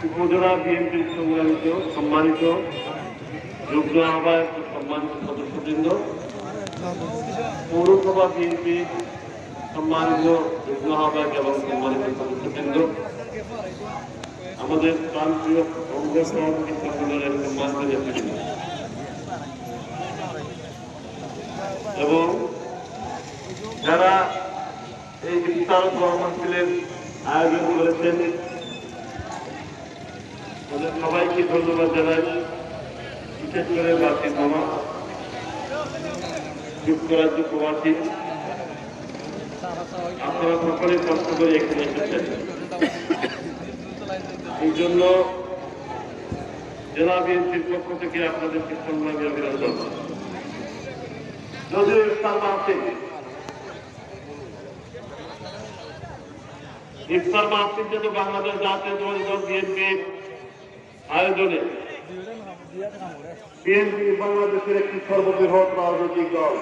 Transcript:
উপজেলা বিএনপির সম্মানিত যুগ্ম আহ্বায়ক সম্মানিত সদস্যবৃন্দ, পৌরসভা বিএনপির সম্মানিত যুগ্ম আহ্বায়ক এবং সম্মানিত সদস্যবৃন্দ, আমাদের প্রান্তীয় অঙ্গ সভাপতি সম্মেলনের সম্মানিত নেতৃবৃন্দ এবং যারা এই ইফতার মাহফিলের আয়োজন করেছেন তাদের সবাইকে ধন্যবাদ জানাই। বিশেষ করে বাসী মামা, যুক্তরাজ্য প্রবাসী, আপনারা সকলে কষ্ট করে এখানে এসেছেন। এই জন্য জেলা বিএনপির পক্ষ থেকে আপনাদেরকে সম্মানী অভিনন্দন। যদিও ইফতার মাহফিল যেহেতু বাংলাদেশ জাতীয়তাবাদী দল বিএনপির আয়োজনে, বিএনপি বাংলাদেশের একটি সর্ববৃহৎ রাজনৈতিক দল।